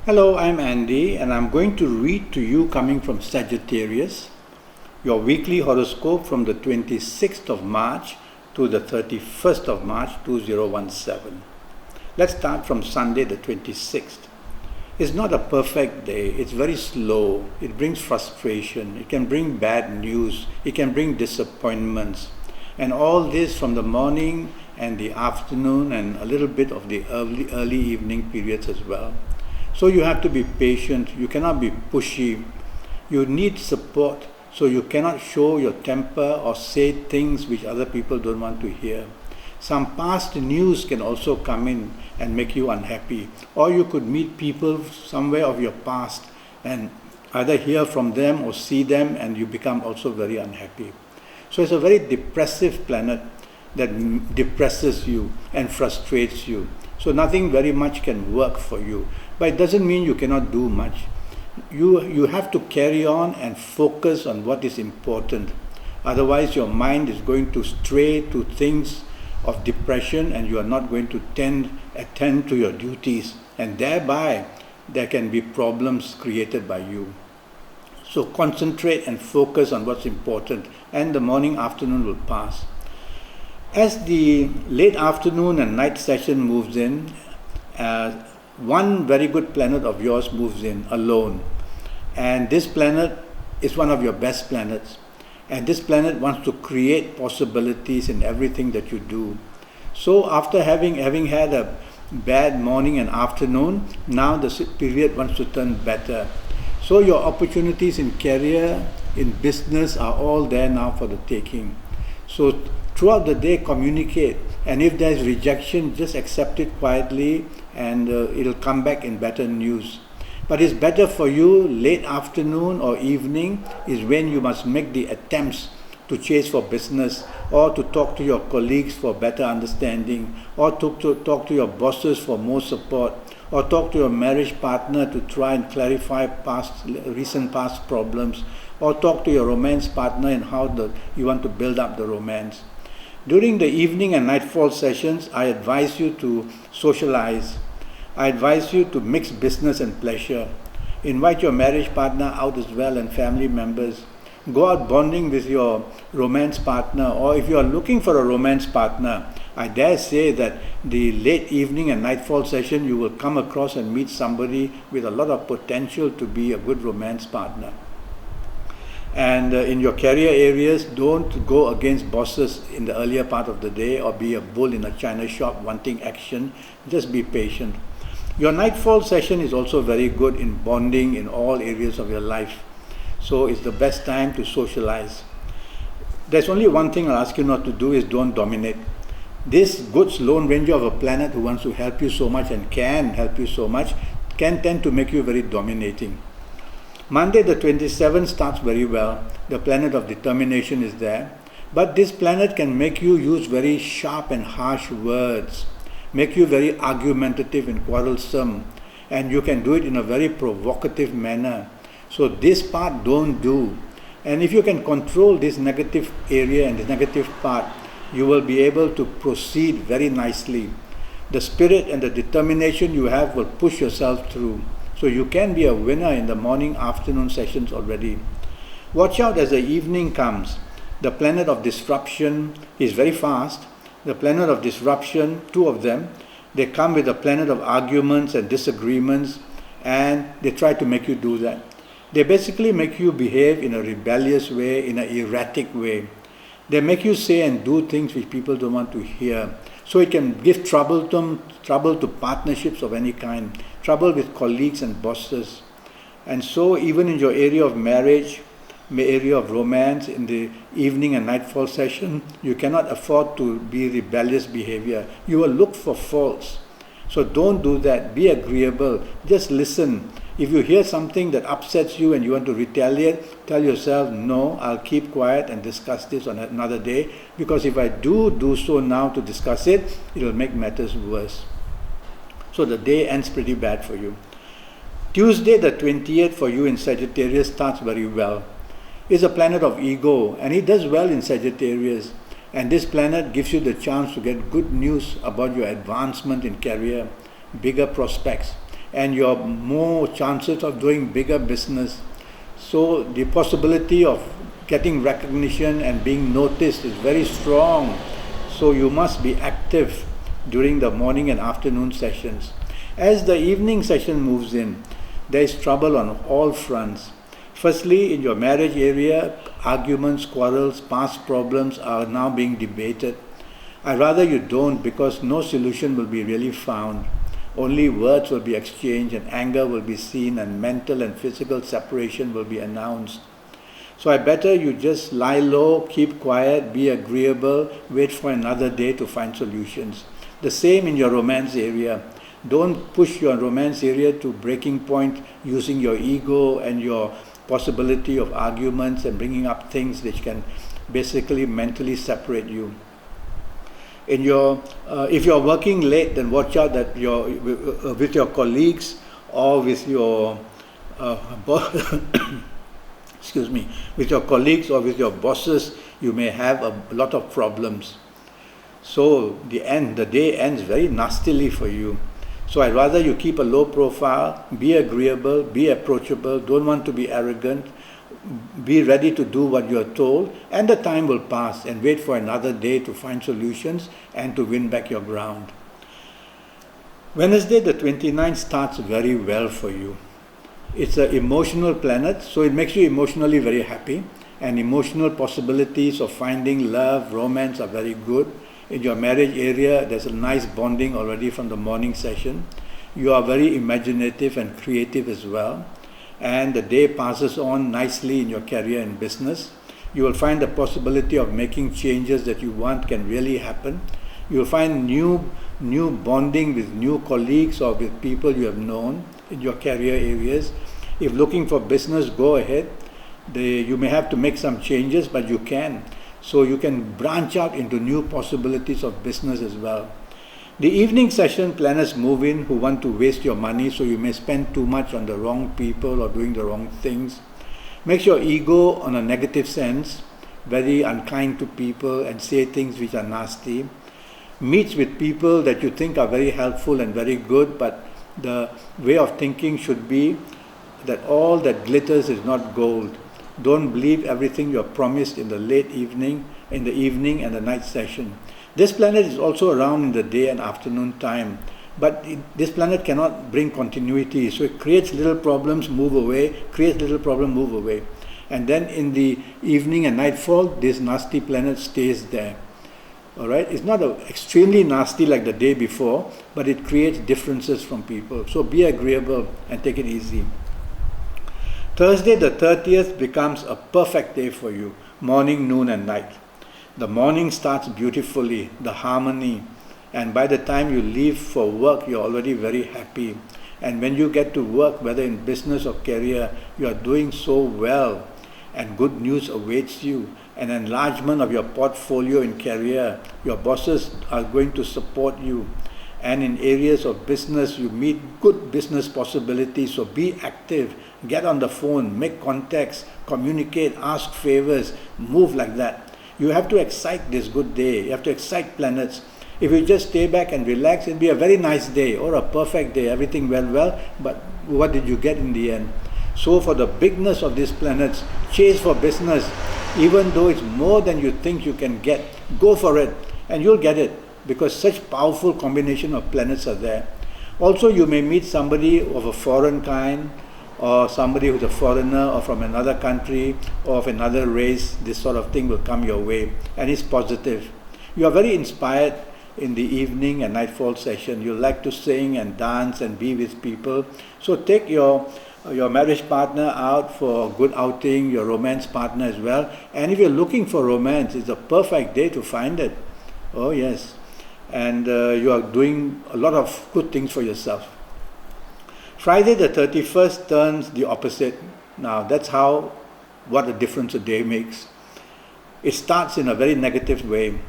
Hello, I'm Andy, and I'm going to read to you coming from Sagittarius, your weekly horoscope from the 26th of March to the 31st of March 2017. Let's start from Sunday the 26th. It's not a perfect day, it's very slow, it brings frustration, it can bring bad news, it can bring disappointments, and all this from the morning and the afternoon and a little bit of the early evening periods as well. So you have to be patient, you cannot be pushy, you need support, so you cannot show your temper or say things which other people don't want to hear. Some past news can also come in and make you unhappy, or you could meet people somewhere of your past and either hear from them or see them and you become also very unhappy. So it's a very depressive planet that depresses you and frustrates you. So nothing very much can work for you. But it doesn't mean you cannot do much. You have to carry on and focus on what is important. Otherwise your mind is going to stray to things of depression and you are not going to attend to your duties, and thereby there can be problems created by you. So concentrate and focus on what's important, and the morning afternoon will pass. As the late afternoon and night session moves in, one very good planet of yours moves in alone, and this planet is one of your best planets, and this planet wants to create possibilities in everything that you do. So after having had a bad morning and afternoon, now the period wants to turn better. So your opportunities in career, in business are all there now for the taking. So throughout the day communicate, and if there's rejection, just accept it quietly and it'll come back in better news. But it's better for you late afternoon or evening is when you must make the attempts to chase for business, or to talk to your colleagues for better understanding, or to talk to your bosses for more support, or talk to your marriage partner to try and clarify recent past problems, or talk to your romance partner and how you want to build up the romance. During the evening and nightfall sessions, I advise you to socialize. I advise you to mix business and pleasure. Invite your marriage partner out as well and family members. Go out bonding with your romance partner, or if you are looking for a romance partner, I dare say that the late evening and nightfall session you will come across and meet somebody with a lot of potential to be a good romance partner. And in your career areas, don't go against bosses in the earlier part of the day or be a bull in a china shop wanting action. Just be patient. Your nightfall session is also very good in bonding in all areas of your life. So it's the best time to socialize. There's only one thing I'll ask you not to do is don't dominate. This good lone ranger of a planet who wants to help you so much and can help you so much can tend to make you very dominating. Monday the 27th starts very well. The planet of determination is there. But this planet can make you use very sharp and harsh words, make you very argumentative and quarrelsome, and you can do it in a very provocative manner. So this part don't do. And if you can control this negative area and the negative part, you will be able to proceed very nicely. The spirit and the determination you have will push yourself through. So you can be a winner in the morning, afternoon sessions already. Watch out as the evening comes. The planet of disruption is very fast. The planet of disruption, two of them, they come with the planet of arguments and disagreements, and they try to make you do that. They basically make you behave in a rebellious way, in an erratic way. They make you say and do things which people don't want to hear. So it can give trouble to partnerships of any kind, trouble with colleagues and bosses. And so even in your area of marriage, area of romance, in the evening and nightfall session, you cannot afford to be rebellious behavior. You will look for faults. So don't do that. Be agreeable. Just listen. If you hear something that upsets you and you want to retaliate, tell yourself, no, I'll keep quiet and discuss this on another day, because if I do so now to discuss it, it will make matters worse. So the day ends pretty bad for you. Tuesday the 28th for you in Sagittarius starts very well. It's a planet of ego, and it does well in Sagittarius. And this planet gives you the chance to get good news about your advancement in career, bigger prospects. and you have more chances of doing bigger business. So the possibility of getting recognition and being noticed is very strong. So you must be active during the morning and afternoon sessions. As the evening session moves in, there is trouble on all fronts. Firstly, in your marriage area, arguments, quarrels, past problems are now being debated. I'd rather you don't, because no solution will be really found. Only words will be exchanged, and anger will be seen, and mental and physical separation will be announced. So I better you just lie low, keep quiet, be agreeable, wait for another day to find solutions. The same in your romance area. Don't push your romance area to breaking point using your ego and your possibility of arguments and bringing up things which can basically mentally separate you. In your, if you're working late, then watch out that with your colleagues or with your excuse me, with your colleagues or with your bosses, you may have a lot of problems. So the day ends very nastily for you. So I'd rather you keep a low profile, be agreeable, be approachable, don't want to be arrogant, be ready to do what you're told, and the time will pass, and wait for another day to find solutions and to win back your ground. Wednesday the 29th starts very well for you. It's an emotional planet, so it makes you emotionally very happy, and emotional possibilities of finding love, romance are very good. In your marriage area, there's a nice bonding already from the morning session. You are very imaginative and creative as well. And the day passes on nicely in your career and business. You will find the possibility of making changes that you want can really happen. You will find new bonding with new colleagues or with people you have known in your career areas. If looking for business, go ahead. You may have to make some changes, but you can. So you can branch out into new possibilities of business as well. The evening session, planners move in who want to waste your money, so you may spend too much on the wrong people or doing the wrong things. Makes your ego, on a negative sense, very unkind to people and say things which are nasty. Meets with people that you think are very helpful and very good, but the way of thinking should be that all that glitters is not gold. Don't believe everything you're promised in the evening and the night session. This planet is also around in the day and afternoon time, but this planet cannot bring continuity, so it creates little problems, move away, creates little problem, move away. And then in the evening and nightfall, this nasty planet stays there. Alright, it's not extremely nasty like the day before, but it creates differences from people. So be agreeable and take it easy. Thursday the 30th becomes a perfect day for you, morning, noon and night. The morning starts beautifully, the harmony, and by the time you leave for work, you're already very happy. And when you get to work, whether in business or career, you are doing so well, and good news awaits you. An enlargement of your portfolio in career, your bosses are going to support you. And in areas of business, you meet good business possibilities, so be active, get on the phone, make contacts, communicate, ask favors, move like that. You have to excite this good day, you have to excite planets. If you just stay back and relax, it'll be a very nice day or a perfect day, everything went well, but what did you get in the end? So for the bigness of these planets, chase for business, even though it's more than you think you can get, go for it, and you'll get it, because such powerful combination of planets are there. Also, you may meet somebody of a foreign kind, or somebody who's a foreigner or from another country or of another race. This sort of thing will come your way, and it's positive. You are very inspired in the evening and nightfall session. You like to sing and dance and be with people. So take your marriage partner out for a good outing, your romance partner as well. And if you're looking for romance, it's a perfect day to find it. Oh yes. And you are doing a lot of good things for yourself. Friday the 31st turns the opposite. Now that's what a difference a day makes. It starts in a very negative way,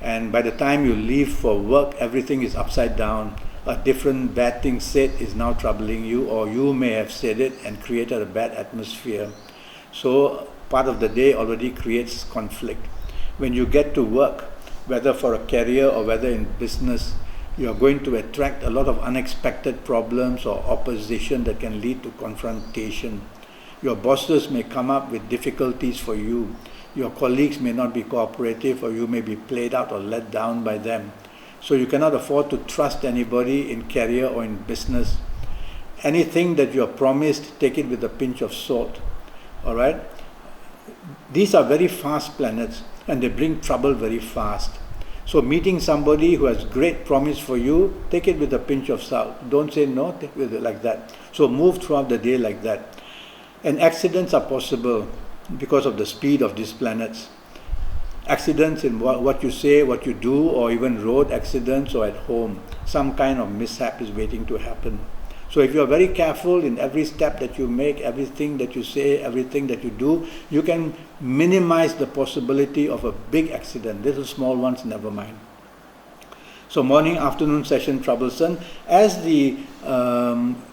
and by the time you leave for work, everything is upside down. A different bad thing said is now troubling you, or you may have said it and created a bad atmosphere. So part of the day already creates conflict. When you get to work, whether for a career or whether in business, You are going to attract a lot of unexpected problems or opposition that can lead to confrontation. Your bosses may come up with difficulties for you. Your colleagues may not be cooperative, or you may be played out or let down by them. So you cannot afford to trust anybody in career or in business. Anything that you are promised, take it with a pinch of salt. All right? These are very fast planets, and they bring trouble very fast. So meeting somebody who has great promise for you, take it with a pinch of salt. Don't say no, take it with it like that. So move throughout the day like that. And accidents are possible because of the speed of these planets. Accidents in what you say, what you do, or even road accidents or at home. Some kind of mishap is waiting to happen. So if you are very careful in every step that you make, everything that you say, everything that you do, you can minimize the possibility of a big accident. Little small ones, never mind. So morning, afternoon session troublesome. As the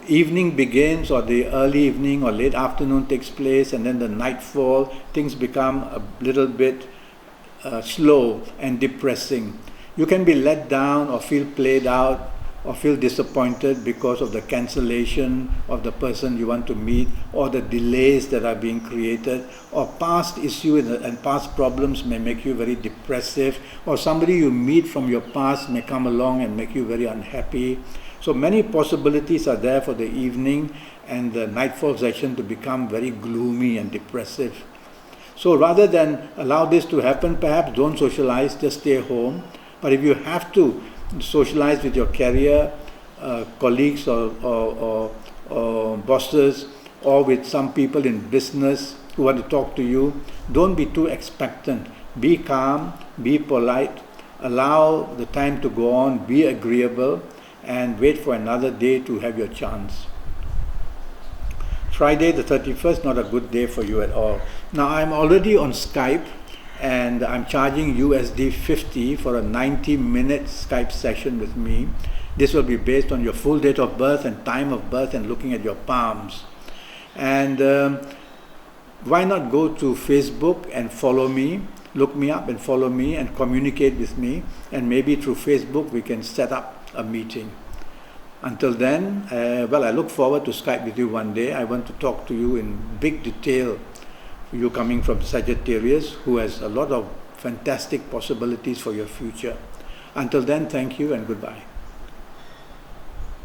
evening begins, or the early evening or late afternoon takes place, and then the nightfall, things become a little bit slow and depressing. You can be let down or feel played out or feel disappointed because of the cancellation of the person you want to meet, or the delays that are being created, or past issues and past problems may make you very depressive, or somebody you meet from your past may come along and make you very unhappy. So many possibilities are there for the evening and the nightfall session to become very gloomy and depressive. So rather than allow this to happen, perhaps don't socialize, just stay home. But if you have to socialize with your career, colleagues or bosses, or with some people in business who want to talk to you, don't be too expectant. Be calm, be polite, allow the time to go on, be agreeable, and wait for another day to have your chance. Friday the 31st, not a good day for you at all. Now I'm already on Skype, and I'm charging USD 50 for a 90-minute Skype session with me. This will be based on your full date of birth and time of birth and looking at your palms. And why not go to Facebook and follow me, look me up and follow me and communicate with me, and maybe through Facebook we can set up a meeting. Until then, well, I look forward to Skype with you one day. I want to talk to you in big detail. You coming from Sagittarius, who has a lot of fantastic possibilities for your future. Until then, thank you and goodbye.